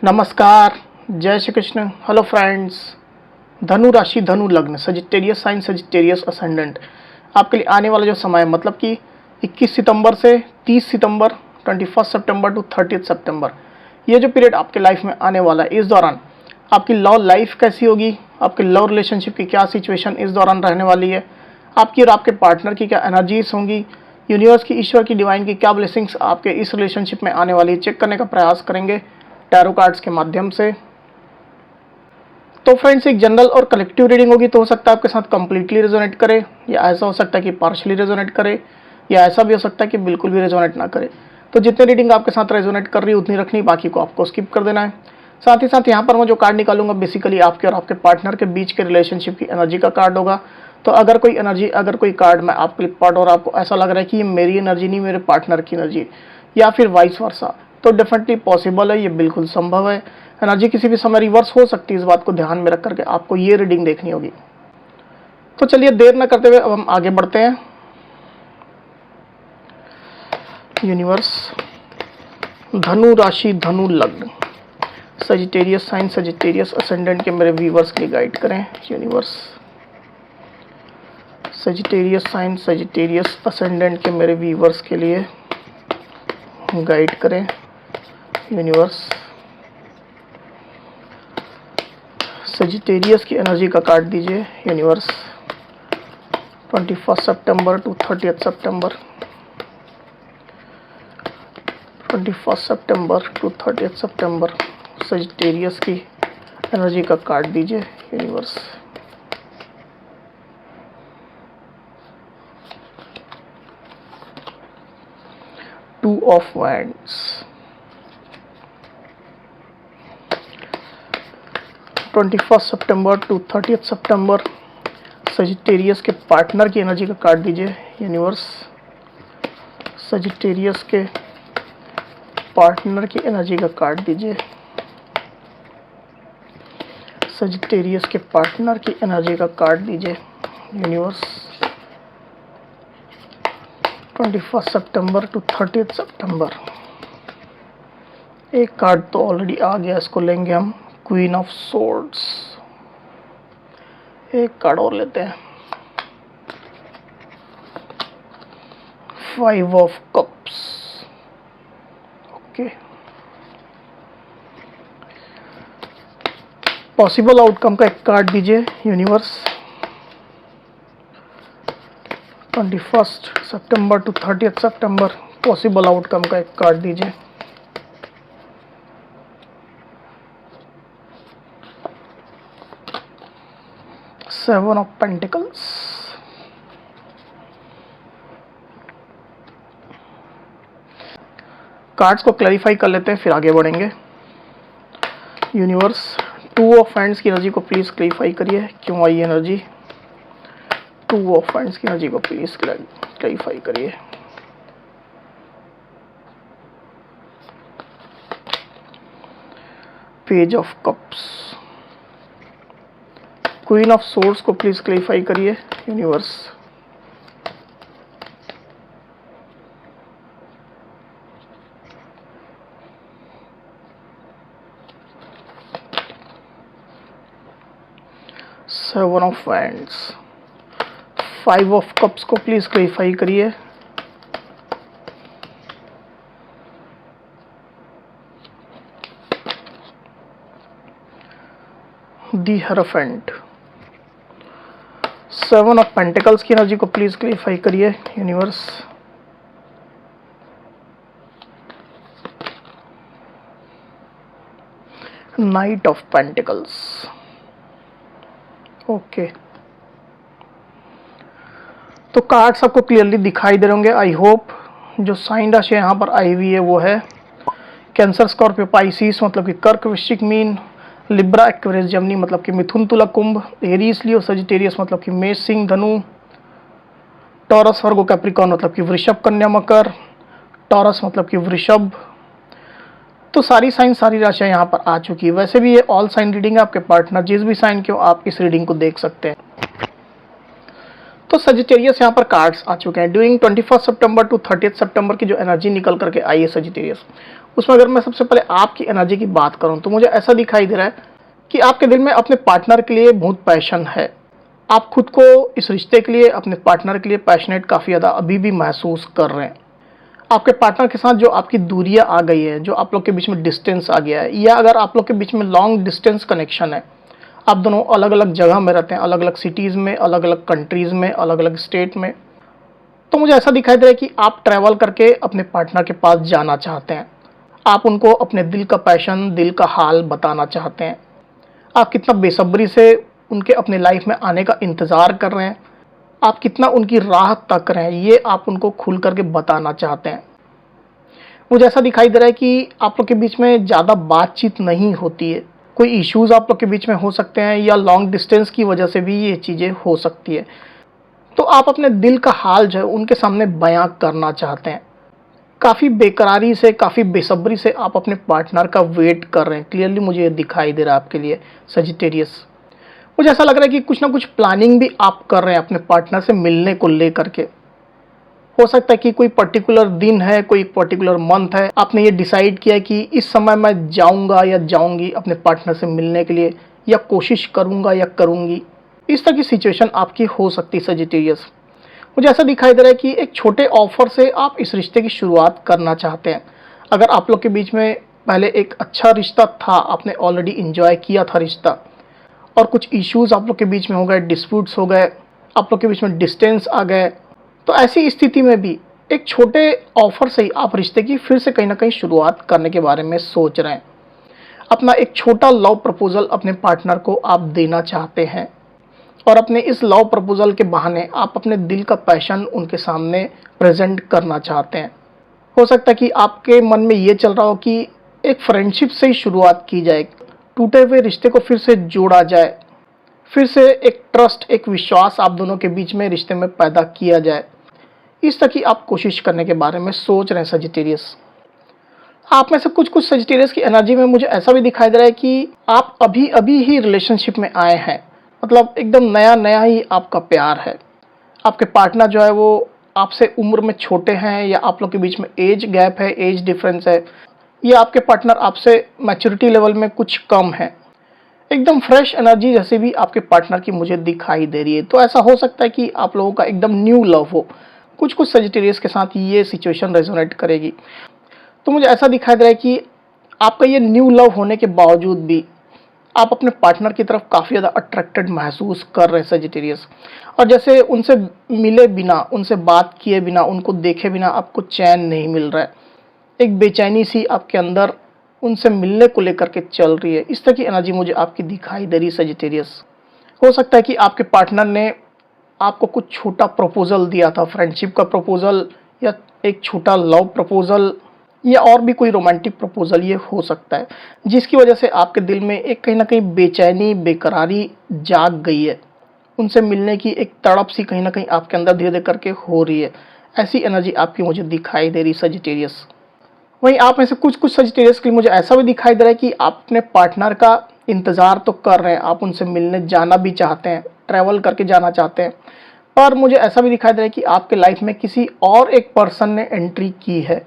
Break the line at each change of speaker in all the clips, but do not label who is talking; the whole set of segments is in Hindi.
नमस्कार, जय श्री कृष्ण। हेलो फ्रेंड्स, धनु राशि, धनु लग्न, सजिटेरियस साइन, सजिटेरियस असेंडेंट। आपके लिए आने वाला जो समय मतलब कि 21 सितंबर से 30 सितंबर, 21 सितंबर टू 30 सितंबर, ये जो पीरियड आपके लाइफ में आने वाला है, इस दौरान आपकी लव लाइफ कैसी होगी, आपके लव रिलेशनशिप की क्या सिचुएशन इस दौरान रहने वाली है, आपकी और आपके पार्टनर की क्या एनर्जीज होंगी, यूनिवर्स की, ईश्वर की, डिवाइन की क्या ब्लेसिंग्स आपके इस रिलेशनशिप में आने वाली है, चेक करने का प्रयास करेंगे टैरो कार्ड्स के माध्यम से। तो फ्रेंड्स, एक जनरल और कलेक्टिव रीडिंग होगी, तो हो सकता है आपके साथ कंप्लीटली रेजोनेट करे, या ऐसा हो सकता है कि पार्शली रेजोनेट करे, या ऐसा भी हो सकता है कि बिल्कुल भी रेजोनेट ना करे। तो जितनी रीडिंग आपके साथ रेजोनेट कर रही है उतनी रखनी, बाकी को आपको स्किप कर देना है। साथ ही साथ यहाँ पर मैं जो कार्ड निकालूंगा बेसिकली आपके और आपके पार्टनर के बीच के रिलेशनशिप की एनर्जी का कार्ड होगा। तो अगर कोई एनर्जी, अगर कोई कार्ड मैं आपके लिए पढ़ और आपको ऐसा लग रहा है कि ये मेरी एनर्जी नहीं, मेरे पार्टनर की एनर्जी, या फिर वाइस वर्सा, तो डेफिनेटली पॉसिबल है, ये बिल्कुल संभव है। एनर्जी किसी भी समय रिवर्स हो सकती है, इस बात को ध्यान में रख करके आपको ये रीडिंग देखनी होगी। तो चलिए देर न करते हुए अब हम आगे बढ़ते हैं। यूनिवर्स, धनु राशि, धनु लग्न, सजिटेरियस साइन, सजिटेरियस असेंडेंट के मेरे व्यूवर्स के लिए गाइड करें। Universe, Sagittarius sign, Sagittarius ascendant के मेरे व्यूवर्स के लिए गाइड करें। यूनिवर्स, सजिटेरियस की एनर्जी का कार्ड दीजिए। यूनिवर्स, 21 सितंबर टू 30 सितंबर, 21 सितंबर टू 30 सितंबर, सजिटेरियस की एनर्जी का कार्ड दीजिए। यूनिवर्स, टू ऑफ वैंड्स, 21 सितंबर टू 30 सितंबर, सजिटेरियस के पार्टनर की एनर्जी का कार्ड दीजिए। यूनिवर्स, सजिटेरियस के पार्टनर की एनर्जी का कार्ड दीजिए। सजिटेरियस के पार्टनर की एनर्जी का कार्ड दीजिए। यूनिवर्स, 21 सितंबर टू 30 सितंबर। एक कार्ड तो ऑलरेडी आ गया, इसको लेंगे हम, क्वीन ऑफ सोर्ड्स। एक कार्ड और लेते हैं, 5 of cups. Okay, possible outcome का एक कार्ड दीजिए। यूनिवर्स, 21 सितंबर टू 30 सितंबर, पॉसिबल आउटकम का एक कार्ड दीजिए। Seven of pentacles. कार्ड्स को क्लैरिफाई कर लेते हैं, फिर आगे बढ़ेंगे। यूनिवर्स, टू ऑफ हैंड्स की एनर्जी को प्लीज क्लैरिफाई करिए, क्यों आई एनर्जी। टू ऑफ हैंड्स की एनर्जी को प्लीज क्लैरिफाई करिए। Page of cups, queen of swords को प्लीज क्लैरिफाई करिए। Universe, seven of wands, 5 of cups को प्लीज क्लैरिफाई करिए। दी हेरोफेंट, 7 ऑफ पेंटिकल्स की एनर्जी को प्लीज क्लैरिफाई करिए। Universe, night of pentacles. Okay, तो कार्ड्स आपको क्लियरली दिखाई दे रहे होंगे, आई होप। जो साइन राशि यहाँ पर आई हुई है वो है कैंसर, स्कॉर्पियो, पाइसिस मतलब कि कर्क, वृश्चिक, मीन, लिब्रा, एक्वेरियस, जमनी मतलब कि मिथुन, तुला, कुंभ, एरीज, लियो, सजिटेरियस मतलब कि मेष, सिंह, धनु, टॉरस, वर्गो, कैप्रिकॉर्न मतलब कि वृषभ, कन्या, मकर, टॉरस मतलब कि वृषभ। तो सारी साइन, सारी राशियां यहाँ पर आ चुकी है। वैसे भी ये ऑल साइन रीडिंग है, आपके पार्टनर जिस भी साइन के हो आप इस रीडिंग को देख सकते हैं। तो सजिटेरियस यहाँ पर कार्ड्स आ चुके हैं। ड्यूरिंग 21 सितंबर टू 30 सितंबर की जो एनर्जी निकल करके आई है सजिटेरियस, उसमें अगर मैं सबसे पहले आपकी एनर्जी की बात करूं तो मुझे ऐसा दिखाई दे रहा है कि आपके दिल में अपने पार्टनर के लिए बहुत पैशन है। आप खुद को इस रिश्ते के लिए, अपने पार्टनर के लिए पैशनेट काफ़ी ज़्यादा अभी भी महसूस कर रहे हैं। आपके पार्टनर के साथ जो आपकी दूरियां आ गई है, जो आप लोग के बीच में डिस्टेंस आ गया है, या अगर आप लोग के बीच में लॉन्ग डिस्टेंस कनेक्शन है, आप दोनों अलग अलग जगह में रहते हैं, अलग अलग सिटीज़ में, अलग अलग कंट्रीज़ में, अलग अलग स्टेट में, तो मुझे ऐसा दिखाई दे रहा है कि आप ट्रैवल करके अपने पार्टनर के पास जाना चाहते हैं। आप उनको अपने दिल का पैशन, दिल का हाल बताना चाहते हैं। आप कितना बेसब्री से उनके अपने लाइफ में आने का इंतज़ार कर रहे हैं, आप कितना उनकी राह तक रहे हैं, ये आप उनको खुल करके बताना चाहते हैं। मुझे ऐसा दिखाई दे रहा है कि आप लोग के बीच में ज़्यादा बातचीत नहीं होती है। कोई इश्यूज़ आप लोग के बीच में हो सकते हैं, या लॉन्ग डिस्टेंस की वजह से भी ये चीज़ें हो सकती है। तो आप अपने दिल का हाल जो है उनके सामने बयां करना चाहते हैं। काफ़ी बेकरारी से, काफ़ी बेसब्री से आप अपने पार्टनर का वेट कर रहे हैं। क्लियरली मुझे ये दिखाई दे रहा है आपके लिए सजिटेरियस। मुझे ऐसा लग रहा है कि कुछ ना कुछ प्लानिंग भी आप कर रहे हैं अपने पार्टनर से मिलने को लेकर के। हो सकता है कि कोई पर्टिकुलर दिन है, कोई पर्टिकुलर मंथ है, आपने ये डिसाइड किया कि इस समय मैं जाऊंगा या जाऊंगी अपने पार्टनर से मिलने के लिए, या कोशिश करूंगा या करूंगी। इस तरह की सिचुएशन आपकी हो सकती है सजिटेरियस। मुझे ऐसा दिखाई दे रहा है कि एक छोटे ऑफर से आप इस रिश्ते की शुरुआत करना चाहते हैं। अगर आप लोग के बीच में पहले एक अच्छा रिश्ता था, आपने ऑलरेडी इंजॉय किया था रिश्ता, और कुछ इश्यूज आप लोग के बीच में हो गए, डिस्प्यूट्स हो गए, आप लोग के बीच में डिस्टेंस आ गए, तो ऐसी स्थिति में भी एक छोटे ऑफर से ही आप रिश्ते की फिर से कहीं ना कहीं शुरुआत करने के बारे में सोच रहे हैं। अपना एक छोटा लव प्रपोजल अपने पार्टनर को आप देना चाहते हैं, और अपने इस लव प्रपोजल के बहाने आप अपने दिल का पैशन उनके सामने प्रेजेंट करना चाहते हैं। हो सकता है कि आपके मन में ये चल रहा हो कि एक फ्रेंडशिप से ही शुरुआत की जाए, टूटे हुए रिश्ते को फिर से जोड़ा जाए, फिर से एक ट्रस्ट, एक विश्वास आप दोनों के बीच में रिश्ते में पैदा किया जाए। इस तरह की आप कोशिश करने के बारे में सोच रहे हैं सजिटेरियस। आप में से कुछ कुछ सजिटेरियस की एनर्जी में मुझे ऐसा भी दिखाई दे रहा है कि आप अभी अभी ही रिलेशनशिप में आए हैं, मतलब एकदम नया नया ही आपका प्यार है। आपके पार्टनर जो है वो आपसे उम्र में छोटे हैं, या आप लोग के बीच में एज गैप है, एज डिफरेंस है, या आपके पार्टनर आपसे मैच्योरिटी लेवल में कुछ कम है। एकदम फ्रेश एनर्जी जैसे भी आपके पार्टनर की मुझे दिखाई दे रही है। तो ऐसा हो सकता है कि आप लोगों का एकदम न्यू लव हो। कुछ कुछ सजिटेरियस के साथ ये सिचुएशन रेजोनेट करेगी। तो मुझे ऐसा दिखाई दे रहा है कि आपका ये न्यू लव होने के बावजूद भी आप अपने पार्टनर की तरफ काफ़ी ज़्यादा अट्रैक्टेड महसूस कर रहे हैं सजिटेरियस, और जैसे उनसे मिले बिना, उनसे बात किए बिना, उनको देखे बिना आपको चैन नहीं मिल रहा है। एक बेचैनी सी आपके अंदर उनसे मिलने को लेकर के चल रही है। इस तरह की एनर्जी मुझे आपकी दिखाई दे रही है सजिटेरियस। हो सकता है कि आपके पार्टनर ने आपको कुछ छोटा प्रपोजल दिया था, फ्रेंडशिप का प्रपोजल, या एक छोटा लव प्रपोजल, या और भी कोई रोमांटिक प्रपोजल ये हो सकता है, जिसकी वजह से आपके दिल में एक कहीं ना कहीं बेचैनी, बेकरारी जाग गई है। उनसे मिलने की एक तड़प सी कहीं ना कहीं आपके अंदर धीरे धीरे करके हो रही है। ऐसी एनर्जी आपकी मुझे दिखाई दे रही सजिटेरियस। वहीं आप में से कुछ कुछ सजिटेरियस के लिए मुझे ऐसा भी दिखाई दे रहा है कि आप अपने पार्टनर का इंतज़ार तो कर रहे हैं, आप उनसे मिलने जाना भी चाहते हैं, ट्रैवल करके जाना चाहते हैं, पर मुझे ऐसा भी दिखाई दे रहा है कि आपके लाइफ में किसी और एक पर्सन ने एंट्री की है।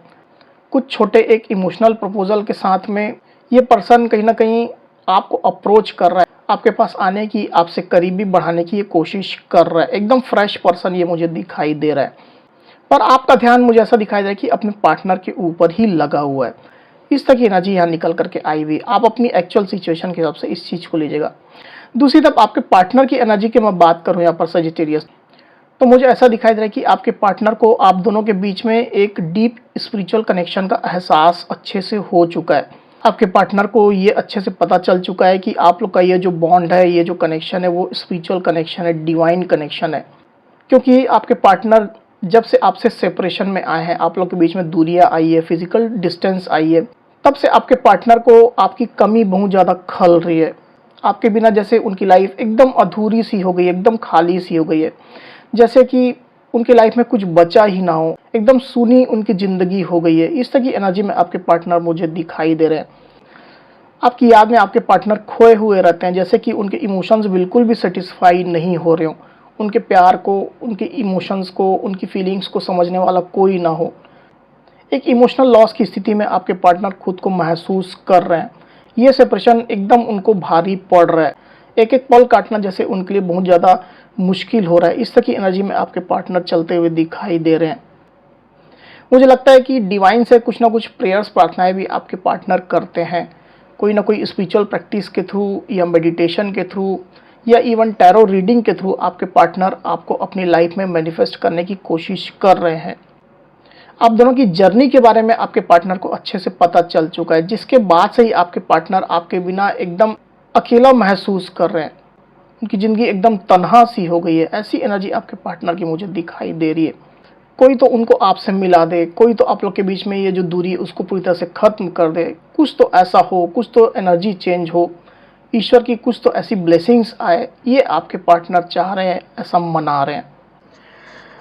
कुछ छोटे एक इमोशनल प्रपोजल के साथ में ये पर्सन कहीं ना कहीं आपको अप्रोच कर रहा है, आपके पास आने की, आपसे करीबी बढ़ाने की ये कोशिश कर रहा है। एकदम फ्रेश पर्सन ये मुझे दिखाई दे रहा है, पर आपका ध्यान मुझे ऐसा दिखाई दे रहा है कि अपने पार्टनर के ऊपर ही लगा हुआ है। इस तरह की एनर्जी यहाँ निकल करके आई हुई। आप अपनी एक्चुअल सिचुएशन के हिसाब से इस चीज़ को लीजिएगा। दूसरी तरफ आपके पार्टनर की एनर्जी की मैं बात करूँ यहाँ पर सजिटेरियस, तो मुझे ऐसा दिखाई दे रहा है कि आपके पार्टनर को आप दोनों के बीच में एक डीप स्पिरिचुअल कनेक्शन का एहसास अच्छे से हो चुका है। आपके पार्टनर को ये अच्छे से पता चल चुका है कि आप लोग का ये जो बॉन्ड है, ये जो कनेक्शन है, वो स्पिरिचुअल कनेक्शन है, डिवाइन कनेक्शन है। क्योंकि आपके पार्टनर जब से आपसे सेपरेशन में आए हैं, आप लोग के बीच में दूरियां आई है, फिजिकल डिस्टेंस आई है, तब से आपके पार्टनर को आपकी कमी बहुत ज़्यादा खल रही है। आपके बिना जैसे उनकी लाइफ एकदम अधूरी सी हो गई है, एकदम खाली सी हो गई है, जैसे कि उनकी लाइफ में कुछ बचा ही ना हो, एकदम सूनी उनकी ज़िंदगी हो गई है। इस तरह की एनर्जी में आपके पार्टनर मुझे दिखाई दे रहे हैं। आपकी याद में आपके पार्टनर खोए हुए रहते हैं, जैसे कि उनके इमोशंस बिल्कुल भी सेटिस्फाई नहीं हो रहे हो, उनके प्यार को, उनके इमोशंस को, उनकी फीलिंग्स को समझने वाला कोई ना हो। एक इमोशनल लॉस की स्थिति में आपके पार्टनर खुद को महसूस कर रहे हैं। ये सेपरेशन एकदम उनको भारी पड़ रहा है। एक एक पल काटना जैसे उनके लिए बहुत ज़्यादा मुश्किल हो रहा है। इस तरह की एनर्जी में आपके पार्टनर चलते हुए दिखाई दे रहे हैं। मुझे लगता है कि डिवाइन से कुछ ना कुछ प्रेयर्स प्रार्थनाएं भी आपके पार्टनर करते हैं। कोई ना कोई स्पिरिचुअल प्रैक्टिस के थ्रू या मेडिटेशन के थ्रू या इवन टैरो रीडिंग के थ्रू आपके पार्टनर आपको अपनी लाइफ में मैनिफेस्ट करने की कोशिश कर रहे हैं। आप दोनों की जर्नी के बारे में आपके पार्टनर को अच्छे से पता चल चुका है, जिसके बाद से ही आपके पार्टनर आपके बिना एकदम अकेला महसूस कर रहे हैं। उनकी ज़िंदगी एकदम तन्हा सी हो गई है। ऐसी एनर्जी आपके पार्टनर की मुझे दिखाई दे रही है। कोई तो उनको आपसे मिला दे, कोई तो आप लोग के बीच में ये जो दूरी है उसको पूरी तरह से ख़त्म कर दे। कुछ तो ऐसा हो, कुछ तो एनर्जी चेंज हो, ईश्वर की कुछ तो ऐसी ब्लेसिंग्स आए, ये आपके पार्टनर चाह रहे हैं, ऐसा मना रहे हैं।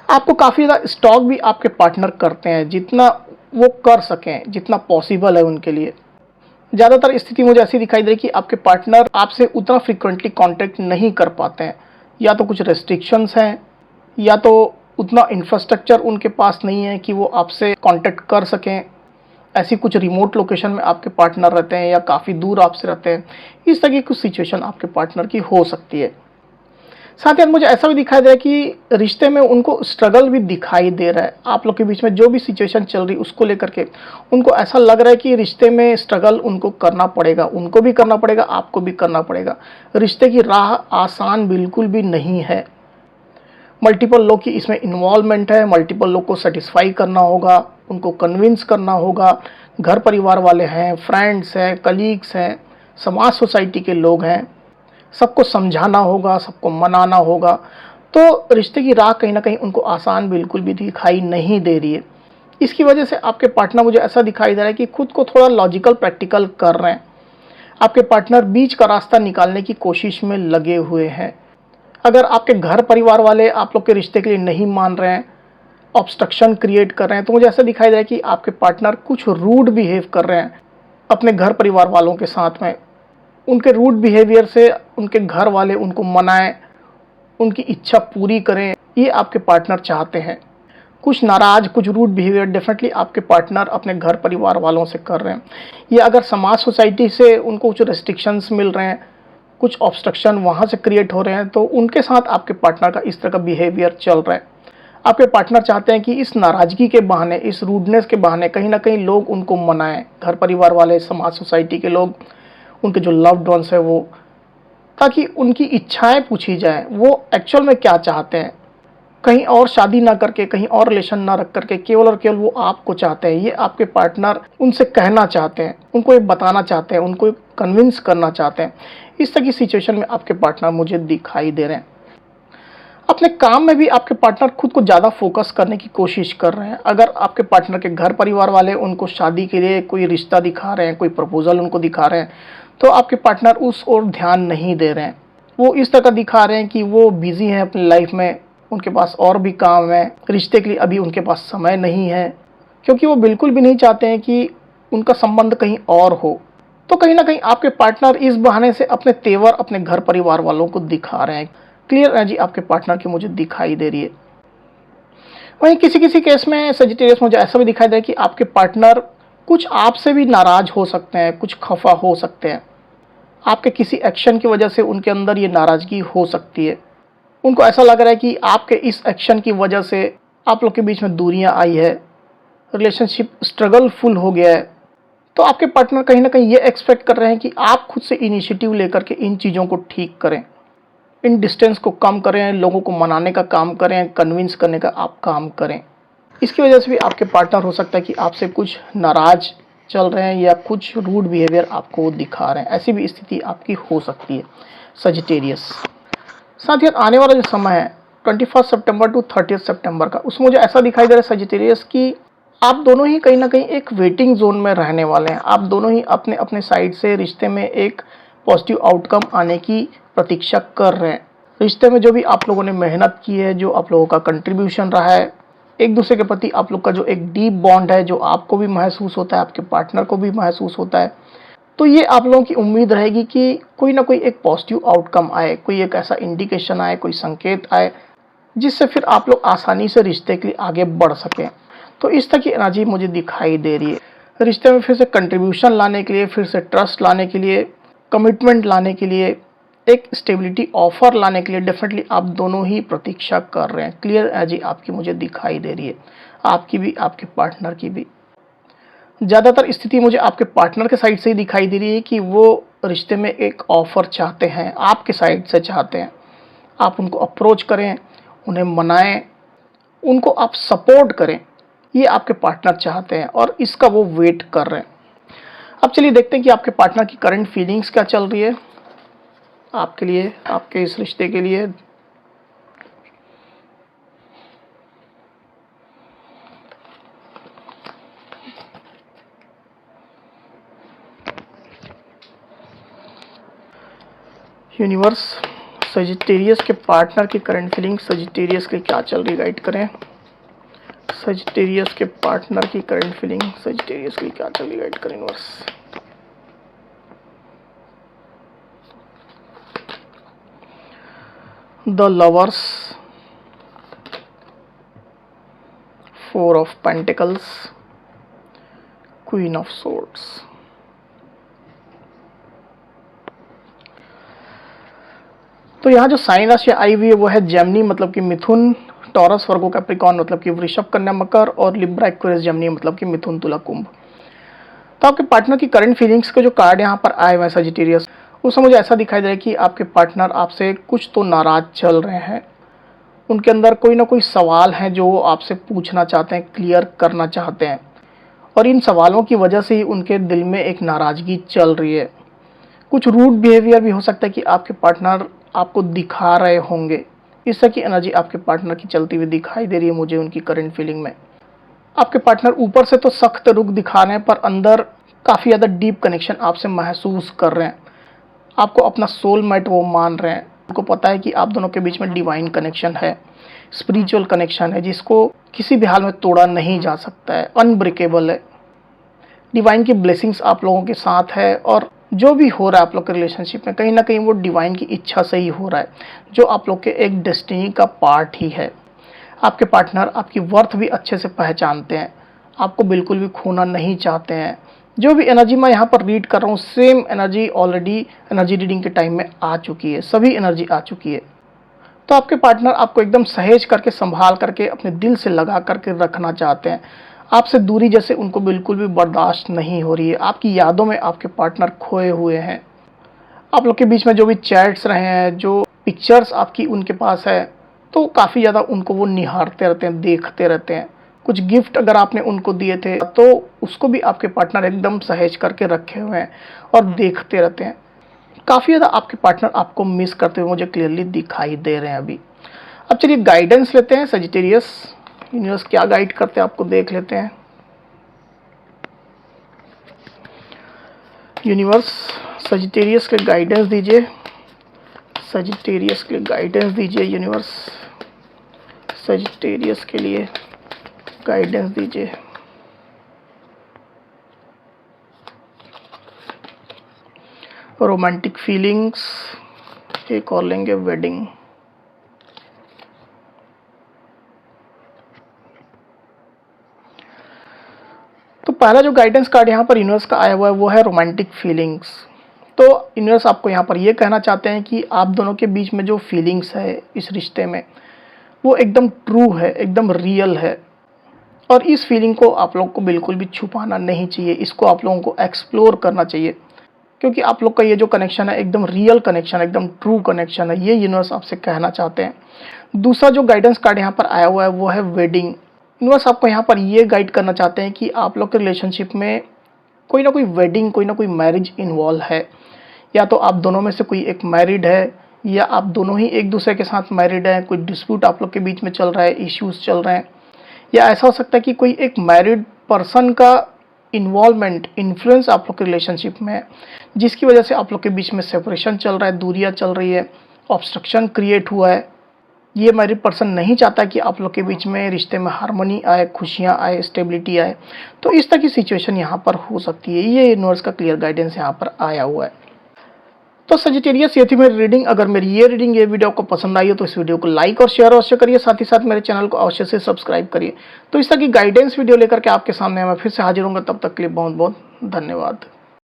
आपको काफ़ी ज़्यादा स्टॉक भी आपके पार्टनर करते हैं, जितना वो कर सकें, जितना पॉसिबल है उनके लिए। ज़्यादातर स्थिति मुझे ऐसी दिखाई दे रही है कि आपके पार्टनर आपसे उतना फ्रिक्वेंटली कांटेक्ट नहीं कर पाते हैं। या तो कुछ रेस्ट्रिक्शंस हैं, या तो उतना इंफ्रास्ट्रक्चर उनके पास नहीं है कि वो आपसे कांटेक्ट कर सकें। ऐसी कुछ रिमोट लोकेशन में आपके पार्टनर रहते हैं या काफ़ी दूर आपसे रहते हैं। इस तरह की कुछ सिचुएशन आपके पार्टनर की हो सकती है। साथ ही मुझे ऐसा भी दिखाई दे रहा है कि रिश्ते में उनको स्ट्रगल भी दिखाई दे रहा है। आप लोग के बीच में जो भी सिचुएशन चल रही उसको लेकर के उनको ऐसा लग रहा है कि रिश्ते में स्ट्रगल उनको करना पड़ेगा, उनको भी करना पड़ेगा, आपको भी करना पड़ेगा। रिश्ते की राह आसान बिल्कुल भी नहीं है। मल्टीपल लोग की इसमें इन्वॉल्वमेंट है, मल्टीपल लोग को सेटिस्फाई करना होगा, उनको कन्विंस करना होगा। घर परिवार वाले हैं, फ्रेंड्स हैं, कलीग्स हैं, समाज सोसाइटी के लोग हैं, सबको समझाना होगा, सबको मनाना होगा। तो रिश्ते की राह कहीं ना कहीं उनको आसान बिल्कुल भी दिखाई नहीं दे रही है। इसकी वजह से आपके पार्टनर मुझे ऐसा दिखाई दे रहा है कि खुद को थोड़ा लॉजिकल प्रैक्टिकल कर रहे हैं। आपके पार्टनर बीच का रास्ता निकालने की कोशिश में लगे हुए हैं। अगर आपके घर परिवार वाले आप लोग के रिश्ते के लिए नहीं मान रहे हैं, ऑब्स्ट्रक्शन क्रिएट कर रहे हैं, तो मुझे ऐसा दिखाई दे रहा है कि आपके पार्टनर कुछ रूड बिहेव कर रहे हैं अपने घर परिवार वालों के साथ में। उनके रूड बिहेवियर से उनके घर वाले उनको मनाएं, उनकी इच्छा पूरी करें, ये आपके पार्टनर चाहते हैं। कुछ नाराज़, कुछ रूड बिहेवियर डेफिनेटली आपके पार्टनर अपने घर परिवार वालों से कर रहे हैं। या अगर समाज सोसाइटी से उनको कुछ रेस्ट्रिक्शंस मिल रहे हैं, कुछ ऑब्स्ट्रक्शन वहाँ से क्रिएट हो रहे हैं, तो उनके साथ आपके पार्टनर का इस तरह का बिहेवियर चल रहा है। आपके पार्टनर चाहते हैं कि इस नाराज़गी के बहाने, इस रूडनेस के बहाने कहीं ना कहीं लोग उनको मनाएं, घर परिवार वाले, समाज सोसाइटी के लोग, उनके जो लव्ड वंस है वो, ताकि उनकी इच्छाएं पूछी जाए, वो एक्चुअल में क्या चाहते हैं। कहीं और शादी ना करके, कहीं और रिलेशन ना रख करके केवल और केवल वो आपको चाहते हैं। ये आपके पार्टनर उनसे कहना चाहते हैं, उनको ये बताना चाहते हैं, उनको कन्विंस करना चाहते हैं। इस तरह की सिचुएशन में आपके पार्टनर मुझे दिखाई दे रहे हैं। अपने काम में भी आपके पार्टनर खुद को ज़्यादा फोकस करने की कोशिश कर रहे हैं। अगर आपके पार्टनर के घर परिवार वाले उनको शादी के लिए कोई रिश्ता दिखा रहे हैं, कोई प्रपोजल उनको दिखा रहे हैं, तो आपके पार्टनर उस ओर ध्यान नहीं दे रहे हैं। वो इस तरह का दिखा रहे हैं कि वो बिजी हैं अपनी लाइफ में, उनके पास और भी काम है, रिश्ते के लिए अभी उनके पास समय नहीं है, क्योंकि वो बिल्कुल भी नहीं चाहते हैं कि उनका संबंध कहीं और हो। तो कहीं ना कहीं आपके पार्टनर इस बहाने से अपने तेवर अपने घर परिवार वालों को दिखा रहे हैं। क्लियर एनर्जी आपके पार्टनर की मुझे दिखाई दे रही है। वहीं किसी किसी केस में सजिटेरियस मुझे ऐसा भी दिखाई दे रहा है कि आपके पार्टनर कुछ आपसे भी नाराज हो सकते हैं, कुछ खफा हो सकते हैं। आपके किसी एक्शन की वजह से उनके अंदर ये नाराजगी हो सकती है। उनको ऐसा लग रहा है कि आपके इस एक्शन की वजह से आप लोग के बीच में दूरियां आई है, रिलेशनशिप स्ट्रगलफुल हो गया है। तो आपके पार्टनर कहीं ना कहीं ये एक्सपेक्ट कर रहे हैं कि आप खुद से इनिशिएटिव लेकर के इन चीज़ों को ठीक करें, इन डिस्टेंस को कम करें, लोगों को मनाने का काम करें, कन्विंस करने का आप काम करें। इसकी वजह से भी आपके पार्टनर हो सकता है कि आपसे कुछ नाराज चल रहे हैं या कुछ रूड बिहेवियर आपको दिखा रहे हैं। ऐसी भी स्थिति आपकी हो सकती है सजिटेरियस। साथ ही आने वाला जो समय है 21 सितंबर टू 30 सितंबर का, उसमें मुझे ऐसा दिखाई दे रहा है सजिटेरियस कि आप दोनों ही कहीं ना कहीं एक वेटिंग जोन में रहने वाले हैं। आप दोनों ही अपने अपने साइड से रिश्ते में एक पॉजिटिव आउटकम आने की प्रतीक्षा कर रहे हैं। रिश्ते में जो भी आप लोगों ने मेहनत की है, जो आप लोगों का कंट्रीब्यूशन रहा है, एक दूसरे के प्रति आप लोग का जो एक डीप बॉन्ड है, जो आपको भी महसूस होता है, आपके पार्टनर को भी महसूस होता है, तो ये आप लोगों की उम्मीद रहेगी कि कोई ना कोई एक पॉजिटिव आउटकम आए, कोई एक ऐसा इंडिकेशन आए, कोई संकेत आए, जिससे फिर आप लोग आसानी से रिश्ते के लिए आगे बढ़ सकें। तो इस तरह की एनर्जी मुझे दिखाई दे रही है। रिश्ते में फिर से कंट्रीब्यूशन लाने के लिए, फिर से ट्रस्ट लाने के लिए, कमिटमेंट लाने के लिए, एक स्टेबिलिटी ऑफर लाने के लिए डेफिनेटली आप दोनों ही प्रतीक्षा कर रहे हैं। क्लियर एनर्जी आपकी मुझे दिखाई दे रही है, आपकी भी, आपके पार्टनर की भी। ज़्यादातर स्थिति मुझे आपके पार्टनर के साइड से ही दिखाई दे रही है कि वो रिश्ते में एक ऑफर चाहते हैं, आपके साइड से चाहते हैं। आप उनको अप्रोच करें, उन्हें मनाएं, उनको आप सपोर्ट करें, ये आपके पार्टनर चाहते हैं और इसका वो वेट कर रहे हैं। अब चलिए देखते हैं कि आपके पार्टनर की करंट फीलिंग्स क्या चल रही है आपके लिए, आपके इस रिश्ते के लिए। यूनिवर्स, सजिटेरियस के पार्टनर की करंट फीलिंग सजिटेरियस के क्या चल रही, गाइड करें। सजिटेरियस के पार्टनर की करंट फीलिंग सजिटेरियस की क्या चल रही, गाइड करें universe. The lovers, 4 of pentacles, queen of swords. तो यहाँ जो साइन राशि आई हुई है वो है जेमिनी मतलब कि मिथुन, टॉरस वर्गो कैप्रिकॉर्न मतलब कि वृषभ कन्या मकर, और लिब्रा एक्वेरियस जेमिनी मतलब कि मिथुन तुला कुंभ। तो आपके पार्टनर की करंट फीलिंग्स के जो कार्ड यहाँ पर आए हुए हैं सजिटेरियस, उसमें मुझे ऐसा दिखाई दे रहा है कि आपके पार्टनर आपसे कुछ तो नाराज चल रहे हैं। उनके अंदर कोई ना कोई सवाल है जो वो आपसे पूछना चाहते हैं, क्लियर करना चाहते हैं, और इन सवालों की वजह से ही उनके दिल में एक नाराज़गी चल रही है। कुछ रूड बिहेवियर भी हो सकता है कि आपके पार्टनर आपको दिखा रहे होंगे। इस तरह की एनर्जी आपके पार्टनर की चलती हुई दिखाई दे रही है मुझे उनकी करंट फीलिंग में। आपके पार्टनर ऊपर से तो सख्त रुख दिखा रहे हैं पर अंदर काफ़ी ज़्यादा डीप कनेक्शन आपसे महसूस कर रहे हैं। आपको अपना सोलमेट वो मान रहे हैं। उनको पता है कि आप दोनों के बीच में डिवाइन कनेक्शन है, स्पिरिचुअल कनेक्शन है, जिसको किसी भी हाल में तोड़ा नहीं जा सकता है, अनब्रेकेबल है। डिवाइन की ब्लेसिंग्स आप लोगों के साथ है और जो भी हो रहा है आप लोग के रिलेशनशिप में कहीं ना कहीं वो डिवाइन की इच्छा से ही हो रहा है, जो आप लोग के एक डेस्टिनी का पार्ट ही है। आपके पार्टनर आपकी वर्थ भी अच्छे से पहचानते हैं, आपको बिल्कुल भी खोना नहीं चाहते हैं। जो भी एनर्जी मैं यहाँ पर रीड कर रहा हूँ same energy already energy reading के टाइम में आ चुकी है, सभी एनर्जी आ चुकी है। तो आपके पार्टनर आपको एकदम सहेज करके, संभाल करके, अपने दिल से लगा करके रखना चाहते हैं। आपसे दूरी जैसे उनको बिल्कुल भी बर्दाश्त नहीं हो रही है। आपकी यादों में आपके पार्टनर खोए हुए हैं। आप लोग के बीच में जो भी चैट्स रहे हैं, जो पिक्चर्स आपकी उनके पास है, तो काफ़ी ज़्यादा उनको वो निहारते रहते हैं, देखते रहते हैं। कुछ गिफ्ट अगर आपने उनको दिए थे तो उसको भी आपके पार्टनर एकदम सहेज करके रखे हुए हैं और देखते रहते हैं। काफ़ी ज़्यादा आपके पार्टनर आपको मिस करते हुए मुझे क्लियरली दिखाई दे रहे हैं अभी। अब चलिए गाइडेंस लेते हैं सजिटेरियस, यूनिवर्स क्या गाइड करते हैं आपको देख लेते हैं। यूनिवर्स सजिटेरियस के गाइडेंस दीजिए, सजिटेरियस के लिए गाइडेंस दीजिए। यूनिवर्स सजिटेरियस के लिए गाइडेंस दीजिए। रोमांटिक फीलिंग्स, एक और लेंगे वेडिंग। तो पहला जो गाइडेंस कार्ड यहाँ पर यूनिवर्स का आया हुआ है वो है रोमांटिक फीलिंग्स। तो यूनिवर्स आपको यहाँ पर ये कहना चाहते हैं कि आप दोनों के बीच में जो फीलिंग्स है इस रिश्ते में वो एकदम ट्रू है, एकदम रियल है, और इस फीलिंग को आप लोग को बिल्कुल भी छुपाना नहीं चाहिए। इसको आप लोगों को एक्सप्लोर करना चाहिए, क्योंकि आप लोग का ये जो कनेक्शन है एकदम रियल कनेक्शन है, एकदम ट्रू कनेक्शन है। ये यूनिवर्स आपसे कहना चाहते हैं। दूसरा जो गाइडेंस कार्ड यहाँ पर आया हुआ है वो है वेडिंग। यूनिवर्स आपको यहाँ पर ये गाइड करना चाहते हैं कि आप लोग के रिलेशनशिप में कोई ना कोई वेडिंग, कोई ना कोई मैरिज इन्वॉल्व है। या तो आप दोनों में से कोई एक मैरिड है, या आप दोनों ही एक दूसरे के साथ मैरिड हैं। कोई डिस्प्यूट आप लोग के बीच में चल रहा है, इश्यूज चल रहे हैं, या ऐसा हो सकता है कि कोई एक मैरिड पर्सन का इन्वॉल्वमेंट, इन्फ्लुएंस आप लोग के रिलेशनशिप में है, जिसकी वजह से आप लोग के बीच में सेपरेशन चल रहा है, दूरियां चल रही है, ऑब्स्ट्रक्शन क्रिएट हुआ है। ये मैरिड पर्सन नहीं चाहता कि आप लोग के बीच में रिश्ते में हार्मनी आए, खुशियाँ आए, स्टेबिलिटी आए। तो इस तरह की सिचुएशन यहाँ पर हो सकती है। ये यूनिवर्स का क्लियर गाइडेंस यहाँ पर आया हुआ है। तो सजिटेरियस ये थी मेरी रीडिंग। अगर मेरी ये वीडियो आपको पसंद आई हो तो इस वीडियो को लाइक और शेयर अवश्य करिए, साथ ही साथ मेरे चैनल को अवश्य से सब्सक्राइब करिए। तो इस तरह की गाइडेंस वीडियो लेकर के आपके सामने मैं फिर से हाजिर होऊंगा। तब तक के लिए बहुत बहुत धन्यवाद।